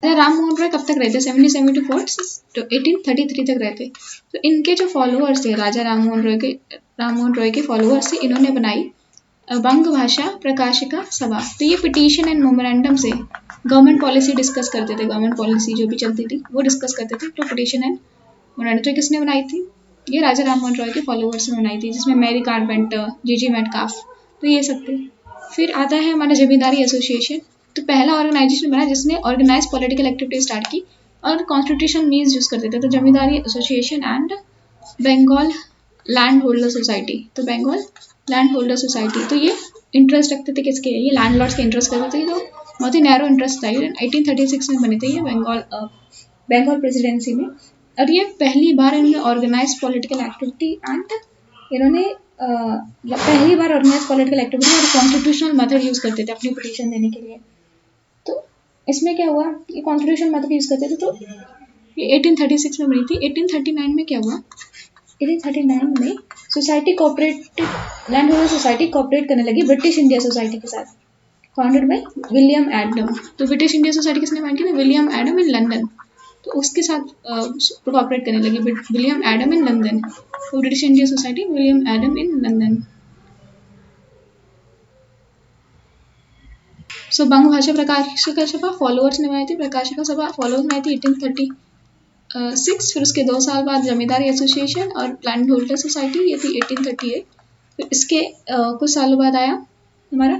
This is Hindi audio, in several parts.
राम मोहन रॉय कब तक रहते? 1774 to 1833 तक रहते। तो इनके जो फॉलोअर्स थे, राजा राम मोहन रॉय के फॉलोअर्स थे, इन्होंने बनाई बंग भाषा प्रकाशिका सभा। तो ये पिटीशन एंड मेमोरेंडम से गवर्नमेंट पॉलिसी डिस्कस करते थे, गवर्नमेंट पॉलिसी जो भी चलती थी वो डिस्कस करते थे। तो पिटीशन एंड मेमोरेंडम तो किसने बनाई थी? ये राजा राम मोहन रॉय के फॉलोअर्स ने बनाई थी, जिसमें मैरी कारपेंटर, जीजी मेटकाफ, तो ये सब थे। फिर आता है हमारा जमींदारी एसोसिएशन। तो पहला ऑर्गेनाइजेशन बना जिसने ऑर्गेनाइज पॉलिटिकल एक्टिविटी स्टार्ट की और कॉन्स्टिट्यूशन मीन्स यूज करते थे। तो zamindari association and Bengal land holder society. तो बंगाल लैंड होल्डर सोसाइटी, तो ये इंटरेस्ट रखते थे किसके? ये लैंडलॉर्ड्स के इंटरेस्ट करते थे। तो बहुत ही नैरो इंटरेस्ट था। 1836 में बने थे ये बंगाल प्रेसिडेंसी में। और ये पहली बार इन्होंने ऑर्गेनाइज पॉलिटिकल एक्टिविटी एंड इन्होंने पहली बार ऑर्गेनाइज पॉलिटिकल एक्टिविटी और कॉन्स्टिट्यूशनल मेथड यूज करते थे अपनी पिटीशन देने के लिए। तो इसमें क्या हुआ? ये कॉन्स्टिट्यूशनल मेथड यूज करते थे। तो ये 1836 में बनी थी। 1839 में क्या हुआ? 1839 में society cooperative land holder society cooperate करने लगी ब्रिटिश इंडिया सोसाइटी के साथ, फाउंडेड बाय विलियम एडम। तो ब्रिटिश इंडिया सोसाइटी किसने फाउंड की थी? William Adam in London. तो उसके साथ कोऑपरेट करने लगी विलियम एडम इन लंदन। तो British India society, William Adam in London. So Banga Bhasha प्रकाशिका सभा फॉलोअर्स ने बनाई थी, प्रकाशिका सभा फॉलोअर्स बनाई थी 1836। फिर उसके 2 साल बाद जमींदारी एसोसिएशन और लैंड होल्डर सोसाइटी, ये थी 1838। फिर इसके कुछ सालों बाद आया हमारा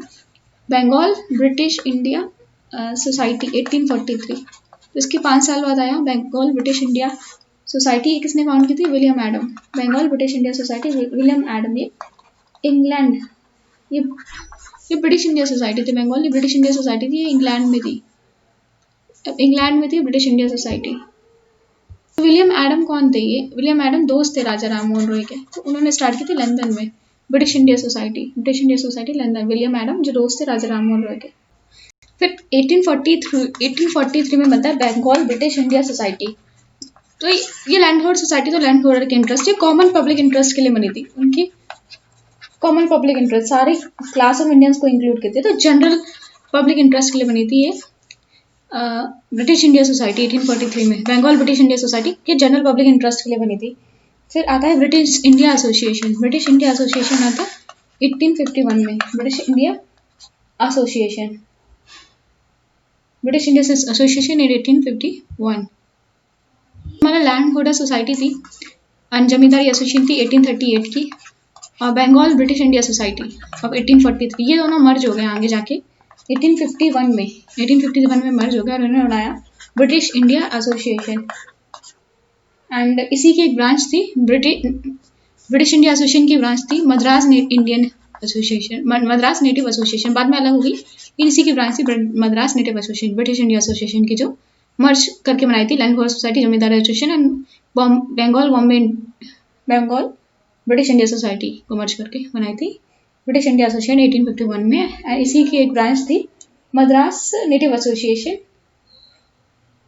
बंगाल ब्रिटिश इंडिया सोसाइटी 1843। तो इसके 5 साल बाद आया बंगाल ब्रिटिश इंडिया सोसाइटी। ये किसने फाउंड की थी? William Adam. Bengal British India society, William Adam. ये इंग्लैंड, ये ब्रिटिश इंडिया सोसाइटी थी। बंगाल ब्रिटिश इंडिया सोसाइटी थी, ये इंग्लैंड में थी। British India society. तो विलियम एडम कौन थे? ये विलियम एडम दोस्त थे राजा राम मोहन रॉय के। तो उन्होंने स्टार्ट की थी लंदन में British India society London. William Adam जो दोस्त थे राजा राम मोहन रॉय के। फिर 1843 में बनता है बंगाल ब्रिटिश इंडिया सोसाइटी। तो ये लैंड होल्डर सोसाइटी तो लैंड होल्डर के इंटरेस्ट, ये कॉमन पब्लिक इंटरेस्ट के लिए बनी थी। उनकी कॉमन पब्लिक इंटरेस्ट सारे क्लास ऑफ इंडियंस को इंक्लूड करते थे। तो जनरल पब्लिक इंटरेस्ट के लिए बनी थी ये ब्रिटिश इंडिया सोसाइटी 1843 में। बंगाल ब्रिटिश इंडिया सोसाइटी ये जनरल पब्लिक इंटरेस्ट के लिए बनी थी। फिर आता है British India association. British India association आता है 1851 में। British India association in 1851। हमारा लैंड होल्डर सोसाइटी थी और जमींदारी एसोसिएशन थी 1838 की। और Bengal British India society of 1843, ये दोनों मर्ज हो गए आगे जाके 1851 में मर्ज हो गया और उन्होंने बनाया ब्रिटिश इंडिया एसोसिएशन। एंड इसी की एक ब्रांच थी ब्रिटिश इंडिया एसोसिएशन की ब्रांच थी मद्रास नेटिव एसोसिएशन। बाद में अलग होगी, इसी की ब्रांच थी Madras native association. British India association की जो मर्ज करके बनाई थी land holder society, Zamindar association and Bengal British India society को मर्ज करके बनाई थी ब्रिटिश इंडिया एसोसिएशन 1851 में। इसी की एक ब्रांच थी मद्रास नेटिव एसोसिएशन।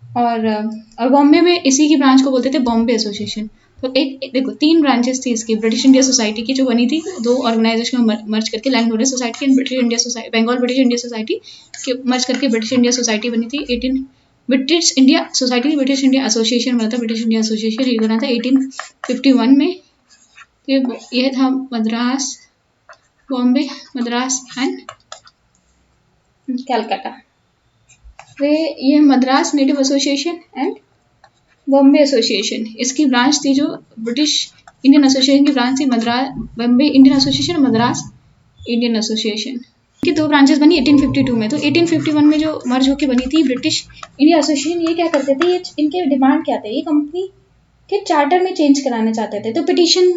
और बॉम्बे में इसी की ब्रांच को बोलते थे बॉम्बे एसोसिएशन। तो एक देखो 3 ब्रांचेस थी इसकी। ब्रिटिश इंडिया सोसाइटी की जो बनी थी 2 ऑर्गेनाइजेशन में मर्ज करके, land holder society and British India society, Bengal British India society के मर्ज करके ब्रिटिश इंडिया सोसाइटी बनी थी। British India society British India association बना था। ब्रिटिश इंडिया एसोसिएशन ये बना था 1851 में। तो ये था मद्रास, बॉम्बे, मद्रास एंड कलकत्ता। ये Madras native association and Bombay association, इसकी ब्रांच थी जो ब्रिटिश इंडियन एसोसिएशन की ब्रांच थी Madras Bombay Indian association, Madras Indian association की 2 ब्रांचेस बनी 1852 में। तो 1851 में जो मर्ज होकर बनी थी ब्रिटिश इंडिया एसोसिएशन, ये क्या करते थे? ये इनके डिमांड क्या थे? ये कंपनी के चार्टर में चेंज कराना चाहते थे। तो पिटीशन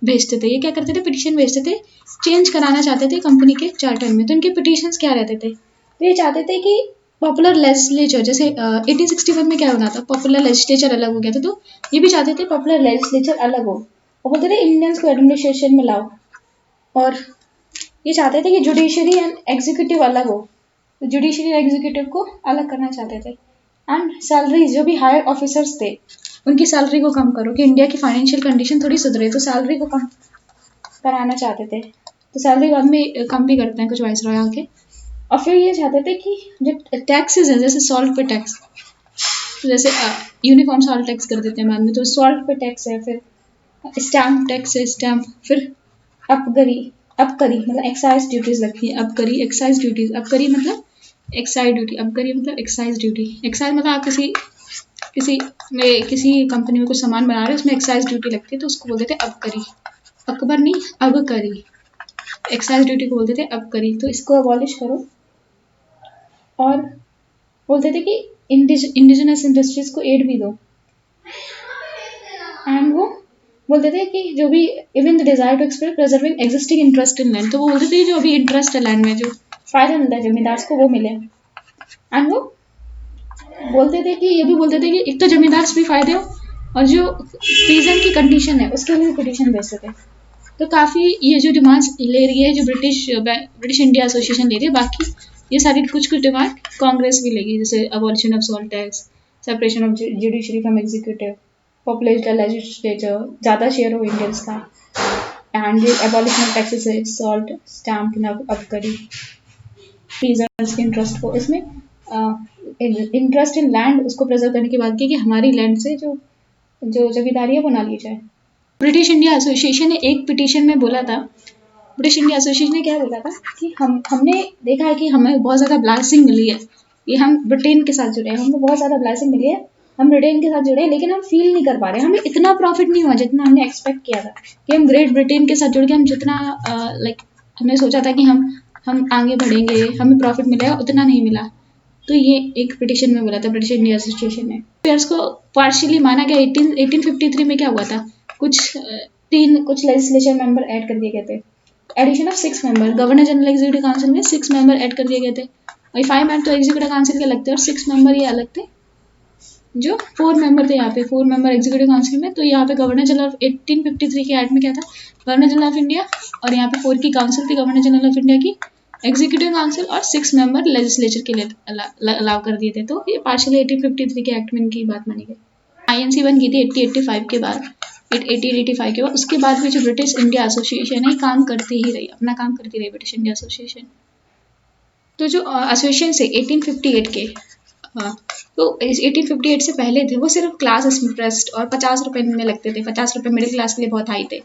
भेजते थे। ये क्या करते थे? पिटीशन भेजते थे, चेंज कराना चाहते थे कंपनी के चार्टर में। तो इनके पिटीशंस क्या रहते थे? तो ये चाहते थे कि पॉपुलर लेजिस्लेचर, जैसे 1861 में क्या बना था? पॉपुलर लेजिस्लेचर अलग हो गया था। तो ये भी चाहते थे पॉपुलर लेजिस्लेचर अलग हो और बोलते थे इंडियंस को एडमिनिस्ट्रेशन में लाओ। और ये चाहते थे कि जुडिशरी एंड एग्जीक्यूटिव अलग हो। तो जुडिशरी और एग्जीक्यूटिव को अलग करना चाहते थे। एंड सैलरीज, जो भी हायर ऑफिसर्स थे उनकी सैलरी को कम करो कि इंडिया की फाइनेंशियल कंडीशन थोड़ी सुधरे। तो सैलरी को कम कराना चाहते थे। तो सैलरी बाद में कम भी करते हैं कुछ वाइसरॉय आके। और फिर ये चाहते थे कि जो टैक्सेस हैं, जैसे सॉल्ट पे टैक्स, तो जैसे यूनिफॉर्म सॉल्ट टैक्स कर देते हैं बाद में, तो सॉल्ट पे टैक्स है, फिर स्टैम्प टैक्स है, स्टैम्प, फिर अबकरी, अबकरी मतलब एक्साइज ड्यूटीज लगती है, अबकरी एक्साइज ड्यूटीज, अबकरी मतलब एक्साइज ड्यूटी, अबकरी मतलब एक्साइज ड्यूटी, एक्साइज मतलब आप किसी कंपनी में कुछ सामान बना रहे हो, उसमें एक्साइज ड्यूटी लगती है तो उसको बोल देते हैं अबकरी, अकबर नहीं अबकरी, एक्साइज ड्यूटी को बोलते थे अबकरी। तो इसको अबॉलिश करो और बोलते थे कि इंडिजिनस इंडस्ट्रीज को एड भी दो, एंड वो बोलते थे कि जो भी even the desire to express preserving existing interest in land, तो वो बोलते थे जो अभी इंटरेस्ट है लैंड में, जो फायदा मिलता है जमींदार को वो मिले, एंड वो बोलते थे कि ये भी बोलते थे कि एक तो जमींदार भी फायदे हो और जो पीजन की कंडीशन है उसके लिए पिटीशन भेजते थे। तो काफ़ी ये जो डिमांड्स ले रही है जो ब्रिटिश इंडिया एसोसिएशन ले रही है, बाकी ये सारी कुछ डिमांड कांग्रेस भी लेगी, जैसे abolition of salt tax, separation of judiciary from executive, populate legislature, ज़्यादा शेयर हो इंडियंस का, एंड एबॉलिशन ऑफ टैक्सेस है, सॉल्ट, स्टैम्प, अबकरी, पीजन्स के इंटरेस्ट को, इसमें इंटरेस्ट इन लैंड उसको प्रिजर्व करने की बात की कि हमारी लैंड से जो जो जमींदारी है वो ना ली जाए। ब्रिटिश इंडिया एसोसिएशन ने एक पिटीशन में बोला था, ब्रिटिश इंडिया एसोसिएशन ने क्या बोला था कि हमने देखा है कि हमें बहुत ज़्यादा ब्लेसिंग मिली है, ये हम ब्रिटेन के साथ जुड़े हैं, हमको बहुत ज़्यादा ब्लेसिंग मिली है, हम ब्रिटेन के साथ जुड़े हैं, लेकिन हम फील नहीं कर पा रहे हैं, हमें इतना प्रॉफिट नहीं हुआ जितना हमने एक्सपेक्ट किया था कि हम ग्रेट ब्रिटेन के साथ जुड़ के हम जितना हमने सोचा था कि हम आगे बढ़ेंगे, हमें प्रॉफिट मिलेगा, उतना नहीं मिला। तो ये एक पिटीशन में बोला था ब्रिटिश इंडिया एसोसिएशन ने। पेयर्स को पार्शियली माना गया। 1853 में क्या हुआ था, कुछ लेजिस्लेचर मेंबर ऐड कर दिए गए थे, addition of 6 member, governor general executive council में 6 मेंबर ऐड कर दिए गए थे, और 5 मेंबर तो एग्जीक्यूटिव काउंसिल के अलग थे और 6 मेंबर ये अलग थे, जो 4 मेंबर थे यहाँ पे, 4 मेंबर एग्जीक्यूटिव काउंसिल में। तो यहाँ पे गवर्नर जनरल 1853 के एक्ट में क्या था, गवर्नर जनरल ऑफ इंडिया, और यहाँ पे 4 की काउंसिल थी गवर्नर जनरल ऑफ इंडिया की, एग्जीक्यूटिव काउंसिल, और 6 मेंबर लेजिस्लेचर के लिए अलाउ कर दिए थे। तो ये पार्शियली 1853 के एक्ट में इनकी बात मानी गई। आईएनसी बन गई थी 1885 के बाद, 1885 के बाद। उसके बाद भी जो ब्रिटिश इंडिया एसोसिएशन है काम करती ही रही, अपना काम करती रही ब्रिटिश इंडिया एसोसिएशन। तो जो एसोसिएशन से 1858 के, तो 1858 से पहले थे वो सिर्फ क्लास इंटरेस्ट और 50 रुपए में लगते थे, 50 रुपए मिडिल क्लास के लिए बहुत हाई थे,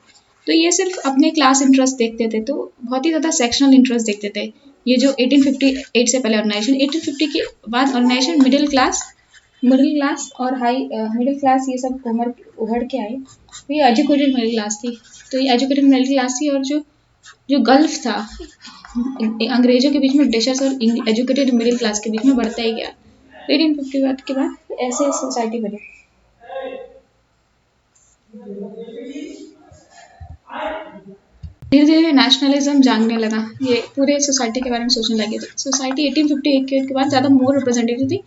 तो ये सिर्फ अपने क्लास इंटरेस्ट देखते थे, तो बहुत ही ज़्यादा सेक्शनल इंटरेस्ट देखते थे। ये जो 1858 से पहले ऑर्गेनाइजेशन, 1850 के बाद ऑर्गेनाइजेशन मिडिल क्लास और हाई मिडिल क्लास ये सब उभर के आए। तो ये एजुकेटेड मिडिल क्लास थी, तो ये एजुकेटेड मिडिल क्लास थी, और जो गल्फ था अंग्रेजों के बीच में, ब्रिटिशर्स और एजुकेटेड मिडिल क्लास के बीच में बढ़ता ही गया। 1850 के बाद ऐसे सोसाइटी बनी। धीरे धीरे नेशनलिज्म जागने लगा, ये पूरे सोसाइटी के बारे में सोचने लगे। तो सोसाइटी 1858 के बाद ज़्यादा मोर रिप्रेजेंटेटिव थी।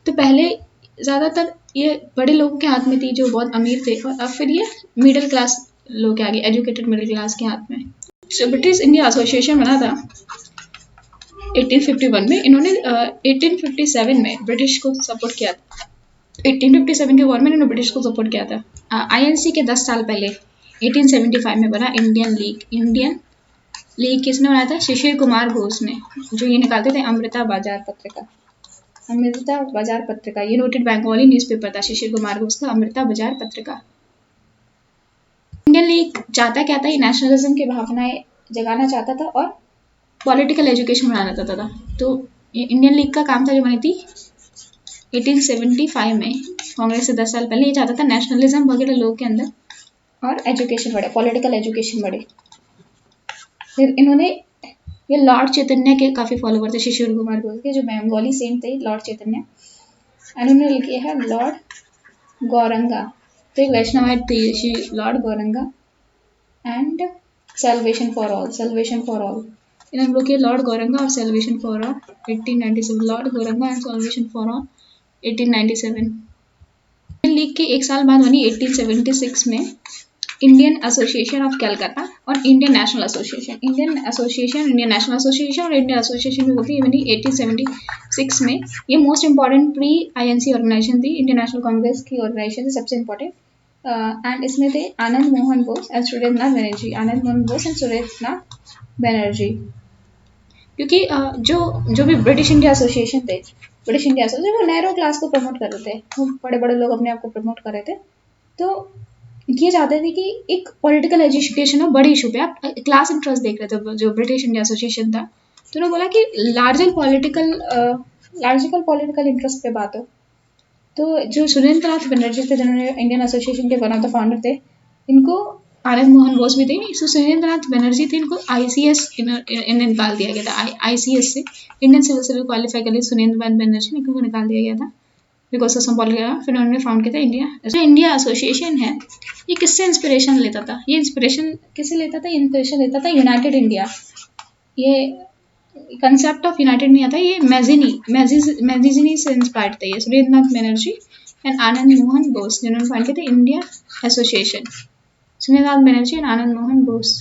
तो पहले ज़्यादातर ये बड़े लोगों के हाथ में थी जो बहुत अमीर थे, और अब फिर ये मिडिल क्लास लोग के आगे, एजुकेटेड मिडिल क्लास के हाथ में। तो ब्रिटिश इंडिया एसोसिएशन बना था 1851 में। इन्होंने 1857 में ब्रिटिश को सपोर्ट किया था। 1857 के वॉर में इन्होंने ब्रिटिश को सपोर्ट किया था। आईएनसी के 10 साल पहले 1875 में बना इंडियन लीग किसने बनाया था, शिशिर कुमार घोष ने, जो ये निकालते थे अमृता बाजार पत्रिका, ये नोटेड बंगाली न्यूज़पेपर था शिशिर कुमार घोष का, अमृता बाजार पत्रिका। इंडियन लीग चाहता क्या था, ये नेशनलिज्म की भावनाएं जगाना चाहता था और पॉलिटिकल एजुकेशन बनाना चाहता था। तो इंडियन लीग का काम था जो बनी थी 1875 में, कांग्रेस से 10 साल पहले। ये चाहता था नेशनलिज्म वगैरह लोगों के अंदर और एजुकेशन बढ़े, पॉलिटिकल एजुकेशन बढ़े। फिर इन्होंने, ये लॉर्ड चैतन्य के काफ़ी फॉलोवर थे, शिशिर कुमार घोष के, जो बंगाली सेंट थे लॉर्ड चैतन्य, एंड उन्होंने लिखे है लॉर्ड गौरंगा, तो एक वैष्णवाइट थी Lord Gauranga, and salvation for all, इन्होंने लोग लॉर्ड गौरंगा और salvation for all 1897, Lord Gauranga and salvation for all 1897। League के एक साल बाद बनी 1876 में इंडियन एसोसिएशन ऑफ कलकत्ता और Indian National Association. Indian National Association और इंडियन एसोसिएशन भी होती है, बनी 1876 में। ये most important pre INC organisation थी, इंडियन नेशनल कांग्रेस की ऑर्गेनाइजेशन थी सबसे इंपॉर्टेंट। एंड इसमें थे आनंद मोहन बोस एंड सुरेंद्रनाथ बनर्जी, क्योंकि जो भी ब्रिटिश इंडिया एसोसिएशन थे ब्रिटिश इंडिया एसोसिएशन, वो नैरो क्लास को प्रमोट कर रहे थे, वो बड़े बड़े लोग अपने आप को प्रमोट कर रहे थे। तो ये चाहते थे कि एक पॉलिटिकल एजुकेशन हो बड़ी इशू पे, आप क्लास इंटरेस्ट देख रहे थे जो ब्रिटिश इंडिया एसोसिएशन था, तो उन्होंने बोला कि लार्जिकल पॉलिटिकल इंटरेस्ट पे बात हो। तो जो सुरेंद्रनाथ बनर्जी थे जिन्होंने इंडियन एसोसिएशन के वन ऑफ द फाउंडर थे, इनको आनंद मोहन बोस भी थे, सो सुरेंद्रनाथ बनर्जी थे, इनको ICS निकाल दिया गया था, ICS से इंडियन सिविल सर्विस क्वालिफाई कर लिए सुरेंद्रनाथ बनर्जी ने, इनको निकाल दिया गया था बिकॉज ऑफ सम पॉलिटिकल। फिर उन्होंने फाउंड किया था इंडिया। जो इंडिया एसोसिएशन है, ये किससे इंस्पिरेशन लेता था, ये इंस्पिरेशन किससे लेता था, इंस्पिरेशन लेता था यूनाइटेड इंडिया। ये कंसेप्ट ऑफ यूनाइटेड नहीं आता, ये मैजिनी से इंस्पायर्ड थे, ये सुरेंद्रनाथ बनर्जी एंड आनंद मोहन बोस जिन्होंने फाउंड किया था India association. Surendranath Banerjee and Anand Mohan Bose.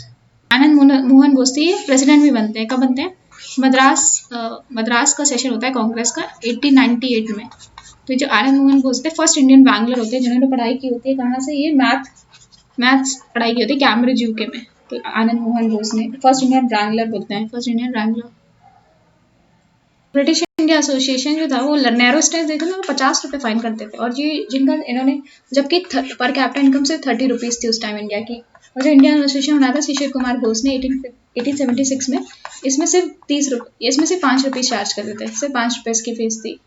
Anand Mohan Bose थे, ये प्रेसिडेंट भी बनते हैं। कब बनते हैं? मद्रास का सेशन होता है कांग्रेस का 1898 में। तो जो आनंद मोहन बोस थे फर्स्ट इंडियन बैंगलर होते हैं जिन्होंने पढ़ाई की होती है कहाँ से, ये मैथ्स पढ़ाई की होती है कैम्ब्रिज यूके में। तो आनंद मोहन बोस ने फर्स्ट इंडियन बैंगलर बोलते हैं, फर्स्ट इंडियन बैंगलर। ब्रिटिश इंडिया एसोसिएशन जो था वो नैरो स्टेज देते थे, 50 रुपये फाइन करते थे, और ये जिनका इन्होंने, जबकि पर कैपिटा इनकम सिर्फ 30 रुपीज़ थी उस टाइम इंडिया की। और जो इंडियन एसोसिएशन बनाया था शिशिर कुमार घोष ने 1876 में, इसमें सिर्फ 30 रुपये, इसमें सिर्फ 5 रुपये चार्ज करते थे, सिर्फ 5 रुपये इसकी फीस थी।